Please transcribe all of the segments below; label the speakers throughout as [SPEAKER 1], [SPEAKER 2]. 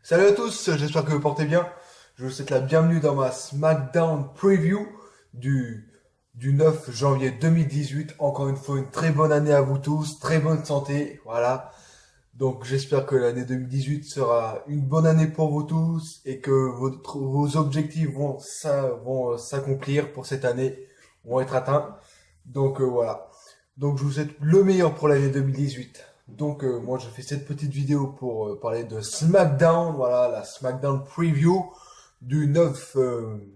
[SPEAKER 1] Salut à tous, j'espère que vous portez bien. Je vous souhaite la bienvenue dans ma SmackDown Preview du, du 9 janvier 2018. Encore une fois, une très bonne année à vous tous, très bonne santé, voilà. Donc j'espère que l'année 2018 sera une bonne année pour vous tous et que vos objectifs vont s'accomplir pour cette année, vont être atteints. Donc voilà. Donc je vous souhaite le meilleur pour l'année 2018. Donc moi je fais cette petite vidéo pour parler de SmackDown, voilà la SmackDown Preview du 9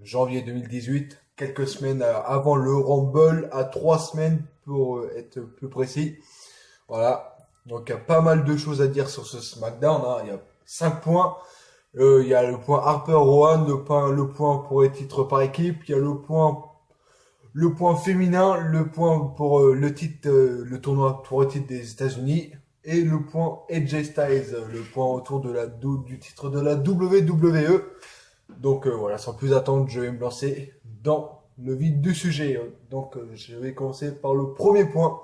[SPEAKER 1] janvier 2018, quelques semaines avant le Rumble, à 3 semaines pour être plus précis. Voilà, donc il y a pas mal de choses à dire sur ce SmackDown, hein. Il y a 5 points. Il y a le point Harper Rowan, le point pour les titres par équipe, il y a le point féminin, le point pour le titre, le tournoi pour le titre des États-Unis, et le point AJ Styles, le point autour du titre de la WWE. Donc voilà, sans plus attendre, je vais me lancer dans le vif du sujet. Donc je vais commencer par le premier point.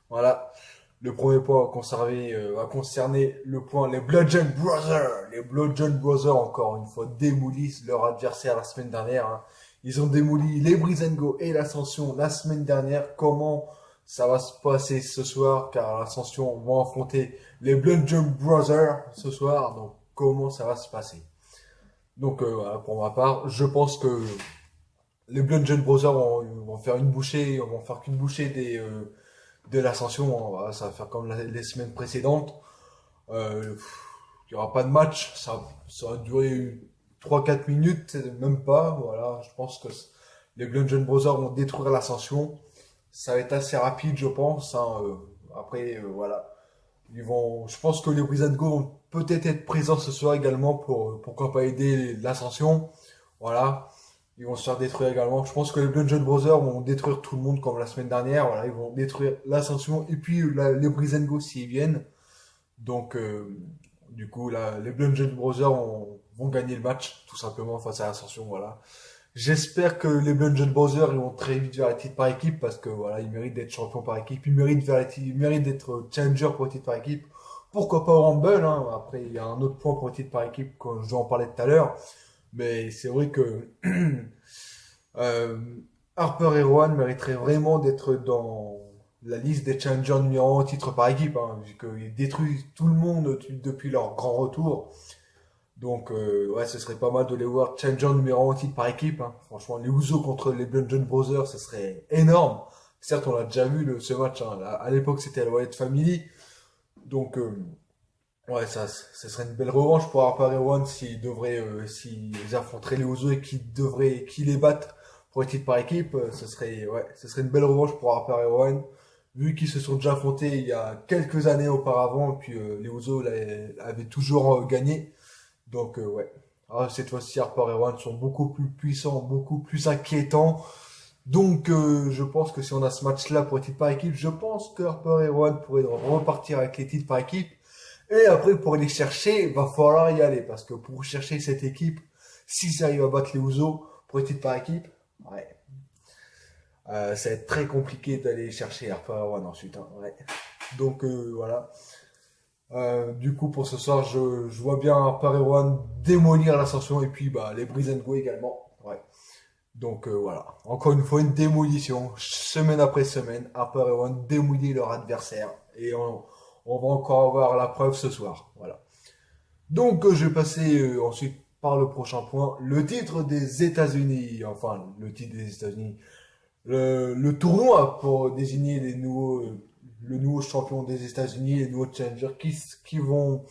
[SPEAKER 1] Voilà, le premier point va concerner le point les Bludgeon Brothers. Les Bludgeon Brothers, encore une fois, démolissent leur adversaire la semaine dernière, hein. Ils ont démoli les Breezango et l'Ascension la semaine dernière. Comment ça va se passer ce soir? Car l'Ascension vont affronter les Bludgeon Brothers ce soir. Donc comment ça va se passer? Donc voilà, pour ma part, je pense que les Bludgeon Brothers vont faire une bouchée, vont faire qu'une bouchée de l'Ascension, hein. Voilà, ça va faire comme les semaines précédentes. Il n'y aura pas de match, ça va durer 3-4 minutes, même pas. Voilà, je pense que les Bludgeon Brothers vont détruire l'Ascension. Ça va être assez rapide, je pense, hein. Après, voilà. Je pense que les Wizard Go vont peut-être être présents ce soir également pourquoi pas aider l'Ascension. Voilà. Ils vont se faire détruire également. Je pense que les Bludgeon Brothers vont détruire tout le monde comme la semaine dernière. Voilà, ils vont détruire l'Ascension et puis les Breezango s'ils viennent. Donc, du coup, là, les Bludgeon Brothers vont gagner le match, tout simplement, face à l'Ascension. Voilà. J'espère que les Bludgeon Brothers ils vont très vite vers les titres par équipe parce que voilà, ils méritent d'être champions par équipe, ils méritent d'être challenger pour les titres par équipe. Pourquoi pas au Rumble, hein. Après, il y a un autre point pour les titres par équipe, quand je dois en parler tout à l'heure. Mais c'est vrai que euh, Harper et Rowan mériteraient vraiment d'être dans la liste des challengers numéro 1 titre par équipe, hein, vu qu'ils détruisent tout le monde depuis leur grand retour. Donc, ouais, ce serait pas mal de les voir challenger numéro 1 titre par équipe, hein. Franchement, les Usos contre les Bludgeon Brothers, ce serait énorme. Certes, on a déjà vu ce match, hein. À l'époque, c'était la Wyatt Family. Donc, ouais, ça serait une belle revanche pour Harper et Rowan s'ils affronteraient les Usos et qu'ils les battent pour les titres par équipe. Ce serait une belle revanche pour Harper et Rowan. Vu qu'ils se sont déjà affrontés il y a quelques années auparavant, et puis les Usos avaient toujours gagné. Donc, ouais. Ah, cette fois-ci, Harper et Rowan sont beaucoup plus puissants, beaucoup plus inquiétants. Donc, je pense que si on a ce match-là pour les titres par équipe, je pense que Harper et Rowan pourraient repartir avec les titres par équipe. Et après, pour les chercher, il va falloir y aller. Parce que pour chercher cette équipe, s'ils arrivent à battre les Usos pour les titres par équipe, ouais. Ça va être très compliqué d'aller chercher Harper et Rowan ensuite, hein, ouais. Donc, voilà. Du coup, pour ce soir, je vois bien Harper et Rowan démolir l'Ascension et puis bah, les Breeze Go également. Ouais. Donc voilà. Encore une fois, une démolition. Semaine après semaine, Harper et Rowan démolir leur adversaire. Et on va encore avoir la preuve ce soir. Voilà. Donc je vais passer ensuite par le prochain point. Le titre des États-Unis. Enfin, le titre des États-Unis. Le tournoi pour désigner le nouveau champion des États-Unis, les nouveaux challengers qui vont,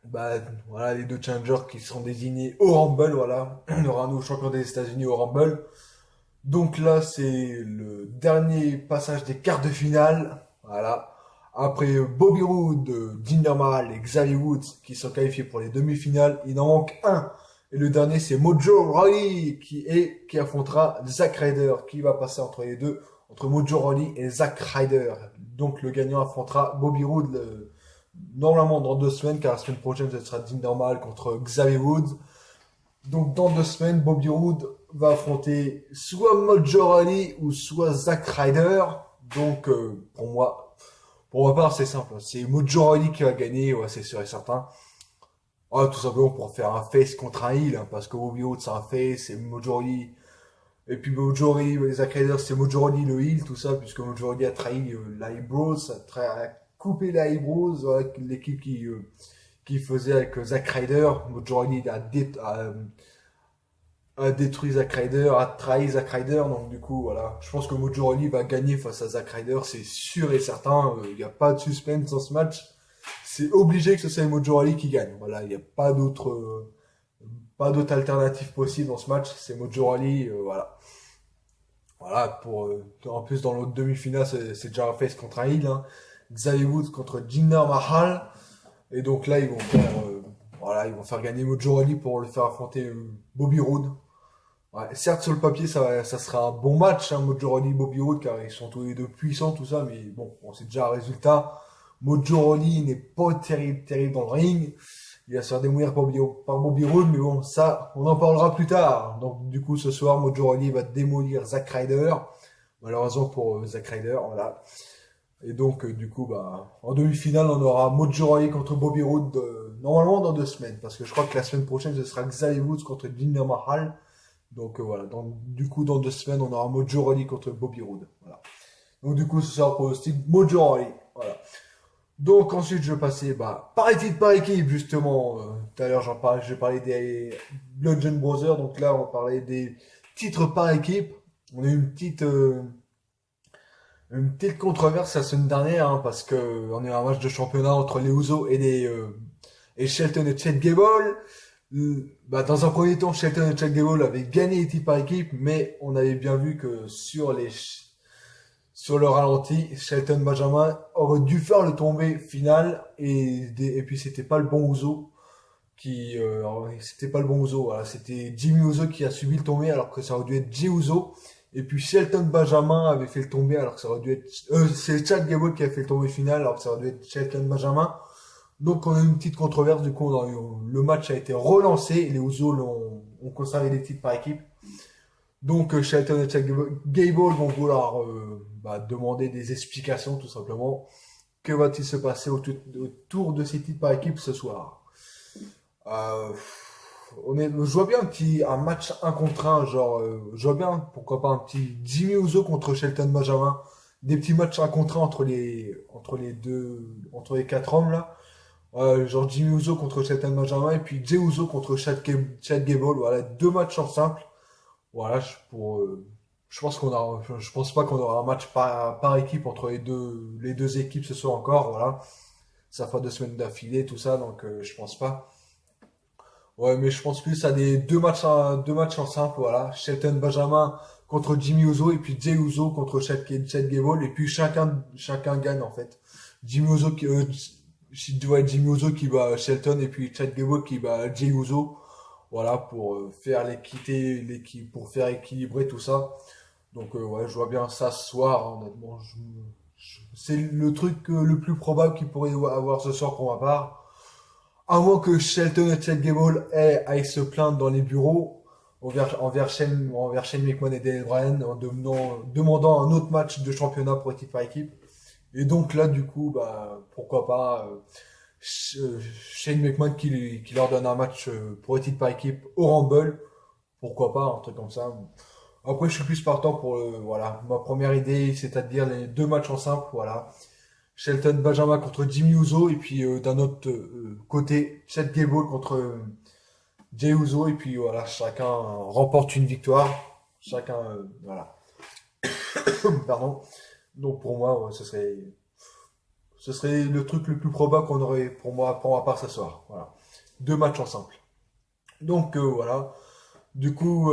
[SPEAKER 1] bah, voilà, les deux challengers qui seront désignés au Rumble, voilà. On aura un nouveau champion des États-Unis au Rumble. Donc là, c'est le dernier passage des quarts de finale, voilà. Après Bobby Roode, Jinder Mahal et Xavier Woods qui sont qualifiés pour les demi-finales, il en manque un. Et le dernier, c'est Mojo Rawley qui affrontera Zack Ryder, qui va passer entre les deux, entre Mojo Rawley et Zack Ryder. Donc le gagnant affrontera Bobby Roode normalement dans 2 semaines, car la semaine prochaine, ce sera Jinder Mahal contre Xavier Woods. Donc dans 2 semaines, Bobby Roode va affronter soit Mojo Rawley ou soit Zack Ryder. Donc pour ma part, c'est simple. C'est Mojo Rawley qui va gagner, ouais, c'est sûr et certain. Ah, tout simplement pour faire un face contre un heel, hein, parce que Bobby Roode c'est un face, et Mojo Rawley, et puis Mojo Rawley, les Zack Ryder c'est Mojo Rawley le heel, tout ça, puisque Mojo Rawley a trahi la Bros, a coupé la Bros, voilà, l'équipe qui faisait avec Zack Ryder. Mojo Rawley a détruit Zack Ryder, a trahi Zack Ryder, donc du coup, voilà. Je pense que Mojo Rawley va gagner face à Zack Ryder, c'est sûr et certain, il n'y a pas de suspense dans ce match. C'est obligé que ce soit Mojo Rawley qui gagne. Voilà, il n'y a pas d'autre alternative possible dans ce match. C'est Mojo Rawley, voilà. Voilà, en plus dans l'autre demi-finale, c'est déjà un face contre un heel, hein. Xavier Woods contre Jinder Mahal. Et donc là, voilà, ils vont faire gagner Mojo Rawley pour le faire affronter Bobby Roode. Ouais, certes, sur le papier, ça sera un bon match, hein, Mojo Rawley, Bobby Roode, car ils sont tous les deux puissants, tout ça, mais bon, on sait déjà un résultat. Mojo Rawley n'est pas terrible, terrible dans le ring. Il va se faire démolir par Bobby Roode, mais bon, ça, on en parlera plus tard. Donc, du coup, ce soir, Mojo Rawley va démolir Zack Ryder. Malheureusement pour Zack Ryder, voilà. Et donc, du coup, bah, en demi-finale, on aura Mojo Rawley contre Bobby Roode, normalement dans 2 semaines, parce que je crois que la semaine prochaine, ce sera Xavier Woods contre Jinder Mahal. Donc voilà, du coup, dans 2 semaines, on aura Mojo Rawley contre Bobby Roode. Voilà. Donc du coup, ce sera pour le style Mojo Rawley. Voilà. Donc ensuite, je passais par équipe par équipe, justement. Tout à l'heure, j'ai parlé des Bludgeon Brothers. Donc là, on parlait des titres par équipe. On a eu une petite controverse la semaine dernière, hein, parce que on a eu un match de championnat entre les Usos et Shelton et Chad Gable. Dans un premier temps, Shelton et Chad Gable avaient gagné équipe par équipe, mais on avait bien vu que sur le ralenti, Shelton Benjamin aurait dû faire le tombé final et puis c'était pas le bon Uso c'était pas le bon Uso, voilà, c'était Jimmy Uso qui a subi le tombé alors que ça aurait dû être Jey Uso. Et puis Shelton Benjamin avait fait le tombé alors que ça aurait dû être c'est Chad Gable qui a fait le tombé final alors que ça aurait dû être Shelton Benjamin. Donc on a eu une petite controverse, du coup le match a été relancé et les Usos ont conservé les titres par équipe. Donc Shelton et Chad Gable vont vouloir demander des explications tout simplement. Que va-t-il se passer autour de ces titres par équipe ce soir? euh, je vois bien un match un contre un, genre, je vois bien, pourquoi pas un petit Jimmy Uso contre Shelton Benjamin, des petits matchs un contre un entre les 4 hommes là. Genre Jimmy Uso contre Shelton Benjamin et puis Jey Uso contre Chad Gable, voilà, 2 matchs en simple. Voilà, je pense pas qu'on aura un match par équipe entre les deux équipes ce soir encore, voilà. Ça fera 2 semaines d'affilée, tout ça, donc je pense pas. Ouais, mais je pense plus à des 2 matchs en simple, voilà. Shelton Benjamin contre Jimmy Uso et puis Jey Uso contre Chad Gable et puis chacun gagne en fait. Jimmy Uso Jimmy Uso qui bat Shelton et puis Chad Gable qui bat Jey Uso. Voilà, pour faire l'équipe, pour faire équilibrer tout ça. Donc ouais, je vois bien ça ce soir, hein, honnêtement. C'est le truc le plus probable qu'il pourrait y avoir ce soir pour ma part. À moins que Shelton et Chad Gable aillent se plaindre dans les bureaux envers Shane McMahon et Daniel Bryan en demandant un autre match de championnat pour équipe par équipe. Et donc là, du coup, pourquoi pas Shane McMahon qui leur donne un match pour équipe par équipe au Rumble. Pourquoi pas, un truc comme ça. Après, je suis plus partant pour voilà, ma première idée, c'est-à-dire les 2 matchs en simple, voilà. Shelton Benjamin contre Jimmy Uso et puis d'un autre côté Chad Gable contre Jey Uso et puis voilà, chacun remporte une victoire, chacun voilà. Pardon. Donc pour moi, ouais, ce serait le truc le plus probable qu'on aurait pour ma part ce soir. Voilà. 2 matchs en simple. Donc voilà. Du coup,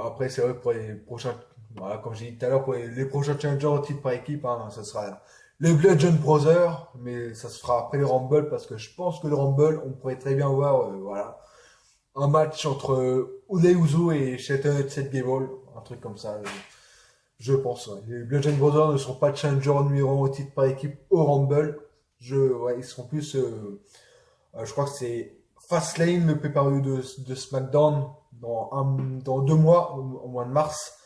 [SPEAKER 1] après c'est vrai que pour les prochains, voilà, comme j'ai dit tout à l'heure, pour les prochains challengers au titre par équipe, hein, ça sera les Bludgeon Brothers, mais ça se fera après le Rumble parce que je pense que le Rumble, on pourrait très bien voir, voilà, un match entre Uday Uzo et Shelton et Seth Gable, un truc comme ça. Je pense, ouais. Les Bludgeon Brothers ne seront pas challenger numéro 1 au titre par équipe au Rumble. Ouais, ils seront plus, je crois que c'est Fastlane, le pay-per-view de SmackDown, dans 2 mois, au mois de mars.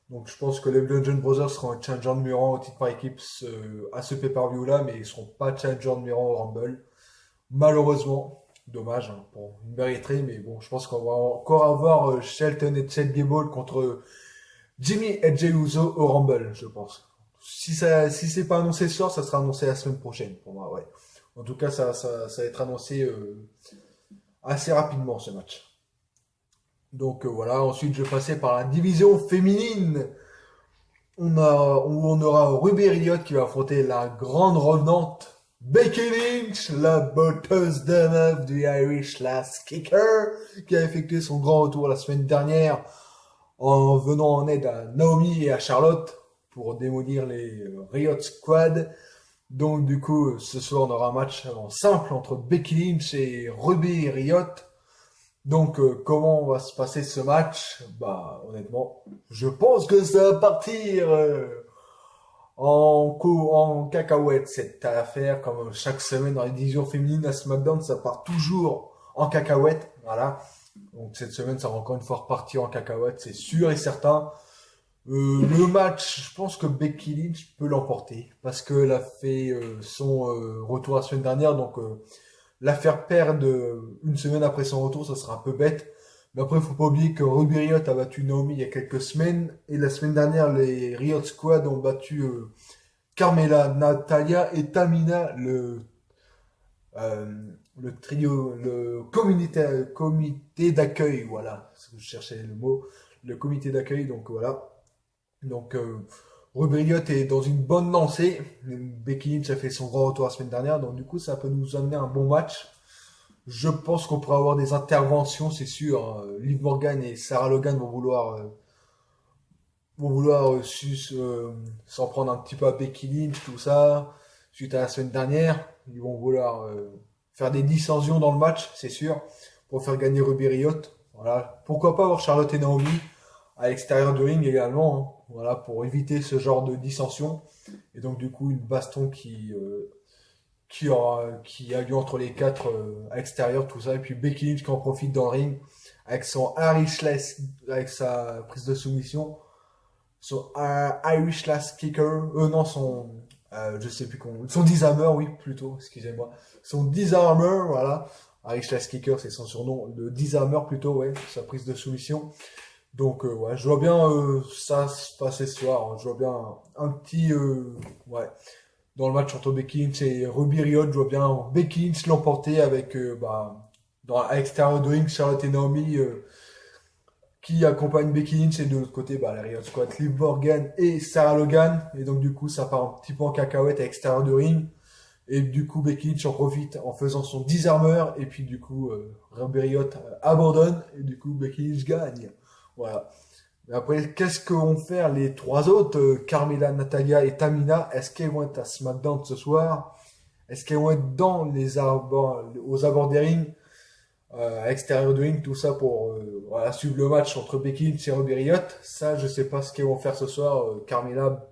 [SPEAKER 1] Donc je pense que les Bludgeon Brothers seront un challenger numéro 1 au titre par équipe à ce pay-per-view là, mais ils seront pas challenger numéro 1 au Rumble. Malheureusement. Dommage, hein, bon, il mériterait, mais bon, je pense qu'on va encore avoir Shelton et Chad Gable contre Jimmy et Jey Uso au Rumble, je pense. Si c'est pas annoncé ce soir, ça sera annoncé la semaine prochaine, pour moi, ouais. En tout cas, ça va être annoncé assez rapidement, ce match. Donc voilà, ensuite je passais par la division féminine. Où on aura Ruby Riott qui va affronter la grande revenante Becky Lynch, la botteuse de meuf du Irish Last Kicker, qui a effectué son grand retour la semaine dernière en venant en aide à Naomi et à Charlotte pour démolir les Riot Squad. Donc du coup, ce soir on aura un match en simple entre Becky Lynch et Ruby Riott. Donc, comment va se passer ce match? Bah, honnêtement, je pense que ça va partir en cacahuète cette affaire. Comme chaque semaine dans les divisions féminines à SmackDown, ça part toujours en cacahuète. Voilà. Donc cette semaine, ça va encore une fois repartir en cacahuète, c'est sûr et certain. Le match, je pense que Becky Lynch peut l'emporter parce qu'elle a fait son retour la semaine dernière, donc la faire perdre une semaine après son retour, ça sera un peu bête. Mais après, il faut pas oublier que Ruby Riott a battu Naomi il y a quelques semaines. Et la semaine dernière, les Riott Squad ont battu Carmella, Natalia et Tamina, le trio, comité d'accueil. Voilà, c'est ce que je cherchais le mot. Le comité d'accueil, donc voilà. Donc, Ruby Riott est dans une bonne lancée. Becky Lynch a fait son grand retour la semaine dernière. Donc, du coup, ça peut nous amener un bon match. Je pense qu'on pourra avoir des interventions, c'est sûr, hein. Liv Morgan et Sarah Logan vont vouloir s'en prendre un petit peu à Becky Lynch, tout ça. Suite à la semaine dernière, ils vont vouloir faire des dissensions dans le match, c'est sûr, pour faire gagner Ruby Riott. Voilà. Pourquoi pas avoir Charlotte et Naomi à l'extérieur du ring également, hein. Voilà, pour éviter ce genre de dissension. Et donc du coup, une baston qui a lieu entre les quatre à l'extérieur, tout ça. Et puis Becky Lynch qui en profite dans le ring avec son Irish Last, avec sa prise de soumission, son Irish Last Kicker, non, je sais plus comment, son Disarmer, oui, plutôt, excusez-moi. Son Disarmer, voilà. Irish Last Kicker, c'est son surnom. Le Disarmer, plutôt, ouais, sa prise de soumission. Donc, ouais, je vois bien ça se passer ce soir, hein. Je vois bien un petit, ouais, dans le match entre Becky Lynch et Ruby Riott, je vois bien Becky Lynch l'emporter avec, à l'extérieur de ring, Charlotte et Naomi qui accompagnent Becky Lynch et de l'autre côté, bah, la Riott Squad, Liv Morgan et Sarah Logan. Et donc, du coup, ça part un petit peu en cacahuète à l'extérieur de ring. Et du coup, Becky Lynch en profite en faisant son disarmer. Et puis, du coup, Ruby Riott abandonne. Et du coup, Becky Lynch gagne. Voilà. Mais après, qu'est-ce que vont faire les trois autres, Carmella, Natalia et Tamina? Est-ce qu'elles vont être à SmackDown ce soir? Est-ce qu'elles vont être dans aux abords des rings, à l'extérieur du ring, tout ça pour voilà, suivre le match entre Becky Lynch et Ruby Riott? Ça, je sais pas ce qu'elles vont faire ce soir, Carmella,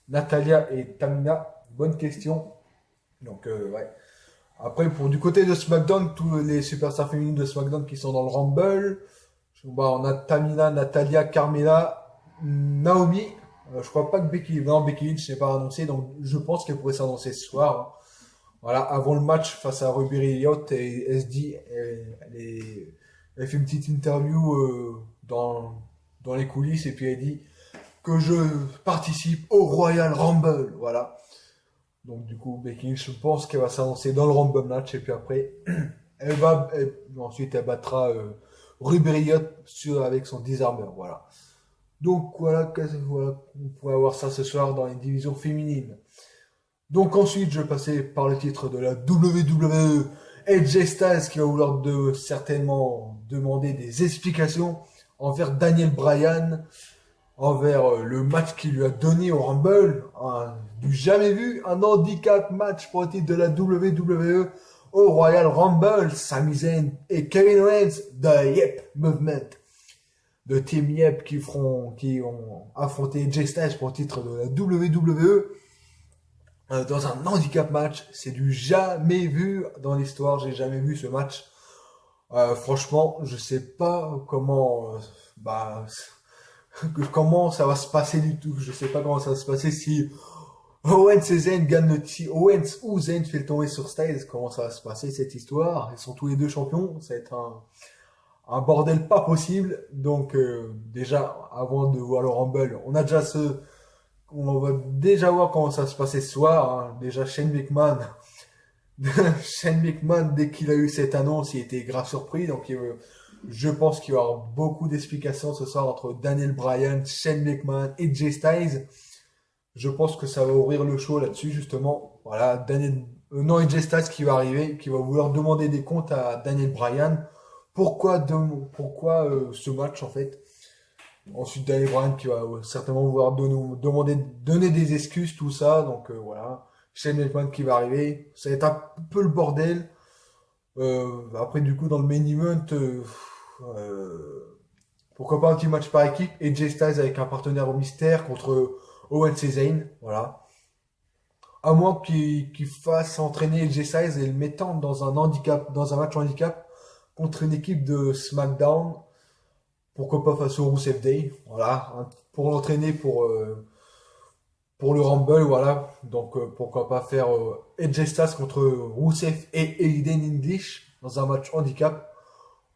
[SPEAKER 1] Natalia et Tamina. Bonne question. Donc, ouais. Après, pour du côté de SmackDown, tous les superstars féminines de SmackDown qui sont dans le Rumble, bah, on a Tamina, Natalia, Carmella, Naomi. Je crois pas que Becky Lynch n'est pas annoncée, donc je pense qu'elle pourrait s'annoncer ce soir. Voilà, avant le match face à Ruby Riott et SD, elle fait une petite interview dans les coulisses et puis elle dit que je participe au Royal Rumble. Voilà. Donc du coup, Becky Lynch, je pense qu'elle va s'annoncer dans le Rumble match et puis après, ensuite elle battra Ruby Riott avec son Disarmer. Voilà. Donc voilà, on pourrait avoir ça ce soir dans les divisions féminines. Donc ensuite, je passais par le titre de la WWE, AJ Styles qui va vouloir certainement demander des explications envers Daniel Bryan, envers le match qu'il lui a donné au Rumble, du jamais vu, un handicap match pour le titre de la WWE au Royal Rumble, Sami Zayn et Kevin Owens de Yep Movement, de Team Yep qui ont affronté AJ Styles pour le titre de la WWE. Dans un handicap match, c'est du jamais vu dans l'histoire, j'ai jamais vu ce match. Franchement, je sais pas comment ça va se passer du tout. Je sais pas comment ça va se passer si Owens et Zayn gagnent le titre. Owens ou Zayn fait le tomber sur Styles. Comment ça va se passer cette histoire? Ils sont tous les deux champions. Ça va être un bordel pas possible. Donc déjà, avant de voir le Rumble, on va déjà voir comment ça va se passer ce soir, hein. Déjà Shane McMahon, Shane McMahon dès qu'il a eu cette annonce, il était grave surpris. Donc je pense qu'il va y avoir beaucoup d'explications ce soir entre Daniel Bryan, Shane McMahon et Jay Styles. Je pense que ça va ouvrir le show là-dessus, justement. Voilà, non, AJ Styles qui va arriver, qui va vouloir demander des comptes à Daniel Bryan. Pourquoi ce match, en fait? Ensuite, Daniel Bryan qui va certainement vouloir donner des excuses, tout ça. Donc, voilà. Shane McMahon qui va arriver. Ça va être un peu le bordel. Après, du coup, dans le main event, pourquoi pas un petit match par équipe. AJ Styles avec un partenaire au mystère contre Owens et Zayn, voilà. À moins qu'il fasse entraîner Jay Styles et le mettant dans un match handicap contre une équipe de SmackDown. Pourquoi pas face au Rusev Day, voilà. Pour l'entraîner pour le Rumble, voilà. Donc pourquoi pas faire AJ Styles contre Rusev et Aiden English dans un match handicap.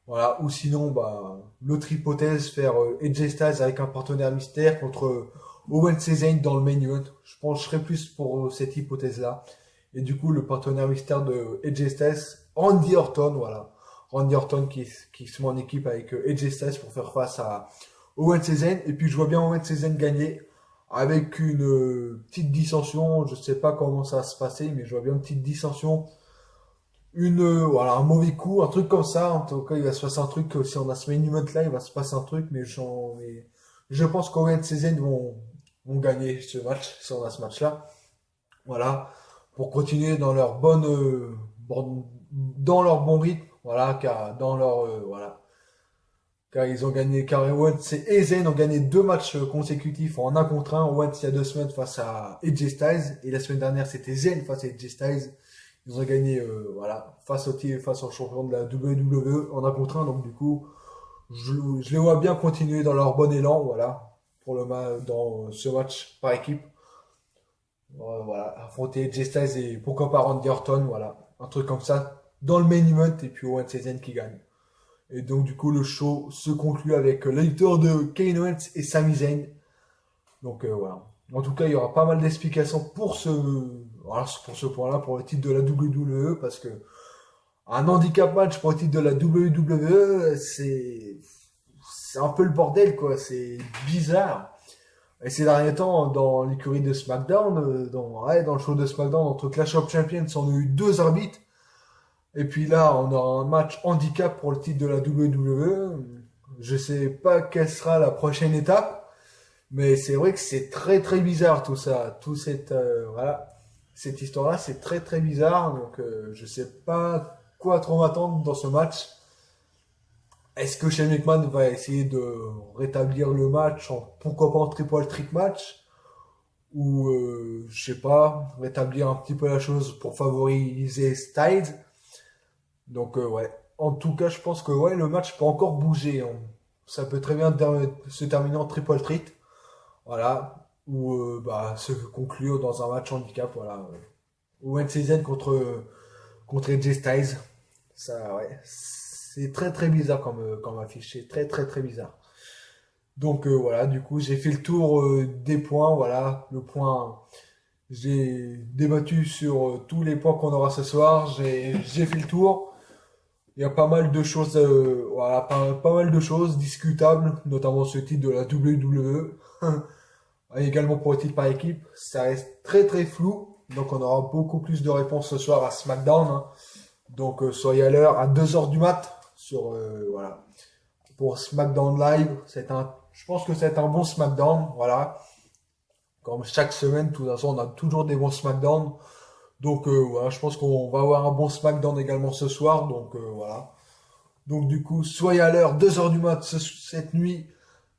[SPEAKER 1] Voilà, ou sinon, bah, l'autre hypothèse, faire AJ Styles avec un partenaire mystère contre Owens et Zayn dans le main event. Je pencherais plus pour cette hypothèse-là. Et du coup, le partenaire mystère de AJ Styles, Randy Orton, voilà. Randy Orton qui se met en équipe avec AJ Styles pour faire face à Owens et Zayn. Et puis, je vois bien Owens et Zayn gagner avec une petite dissension. Je sais pas comment ça va se passer, mais je vois bien une petite dissension, voilà, un mauvais coup, un truc comme ça. En tout cas, il va se passer un truc, si on a ce main event là, il va se passer un truc, mais je pense qu'Owens et Zayn vont gagner ce match, si on a ce match là. Voilà, pour continuer dans leur bon rythme, voilà, car ils ont gagné, car Owens et Zayn ont gagné 2 matchs consécutifs en 1 contre 1. Owens il y a 2 semaines face à AJ Styles, et la semaine dernière c'était Zayn face à AJ Styles. Ils ont gagné, voilà, face au champion de la WWE en 1 contre 1. Donc du coup, je les vois bien continuer dans leur bon élan, voilà, dans ce match par équipe. Voilà, affronter Jay Styles et pourquoi pas Randy Orton, voilà, un truc comme ça dans le main event et puis Owens et Zayn qui gagne. Et donc du coup le show se conclut avec la victoire de Kevin Owens et Sami Zayn. Donc voilà. En tout cas, il y aura pas mal d'explications voilà, pour ce point-là, pour le titre de la WWE, parce que un handicap match pour le titre de la WWE, c'est un peu le bordel, quoi. C'est bizarre. Et ces derniers temps, dans l'écurie de SmackDown, dans le show de SmackDown entre Clash of Champions, on a eu 2 arbitres. Et puis là, on aura un match handicap pour le titre de la WWE. Je sais pas quelle sera la prochaine étape. Mais c'est vrai que c'est très très bizarre tout ça, voilà, cette histoire-là, c'est très très bizarre. Donc je sais pas quoi trop m'attendre dans ce match. Est-ce que Shane McMahon va essayer de rétablir le match pourquoi pas en triple threat match, ou je sais pas, rétablir un petit peu la chose pour favoriser Styles. Donc ouais. En tout cas, je pense que ouais, le match peut encore bouger, hein. Ça peut très bien se terminer en triple threat. Voilà, ou bah, se conclure dans un match handicap, voilà. Owens et Zayn contre AJ Styles. Ça, ouais, c'est très très bizarre comme affiche, c'est très très très bizarre. Donc voilà, du coup, j'ai fait le tour des points, voilà, j'ai débattu sur tous les points qu'on aura ce soir, j'ai fait le tour. Il y a pas mal de choses, voilà, pas mal de choses discutables, notamment ce titre de la WWE. Également pour le titre par équipe, ça reste très très flou. Donc on aura beaucoup plus de réponses ce soir à SmackDown, hein. Donc soyez à l'heure à 2 heures du mat voilà, pour SmackDown Live. Je pense que c'est un bon SmackDown, voilà. Comme chaque semaine, de toute façon, on a toujours des bons SmackDown. Donc voilà, je pense qu'on va avoir un bon SmackDown également ce soir. Donc voilà. Donc du coup, soyez à l'heure, 2 heures du mat cette nuit.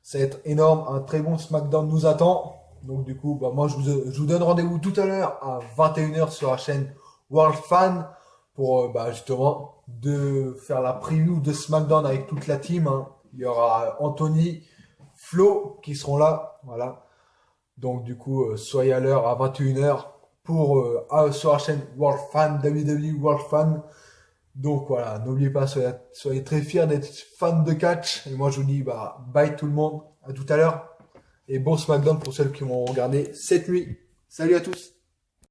[SPEAKER 1] Ça va être énorme, un très bon SmackDown nous attend. Donc du coup, bah, moi je vous donne rendez-vous tout à l'heure à 21 heures sur la chaîne World Fan pour bah, justement de faire la preview de SmackDown avec toute la team, hein. Il y aura Anthony, Flo qui seront là, voilà. Donc du coup, soyez à l'heure à 21h pour sur la chaîne World Fan, WWE World Fan. Donc voilà, n'oubliez pas, soyez très fiers d'être fan de catch. Et moi je vous dis bah bye tout le monde, à tout à l'heure. Et bon SmackDown pour celles qui m'ont regardé cette nuit. Salut à tous!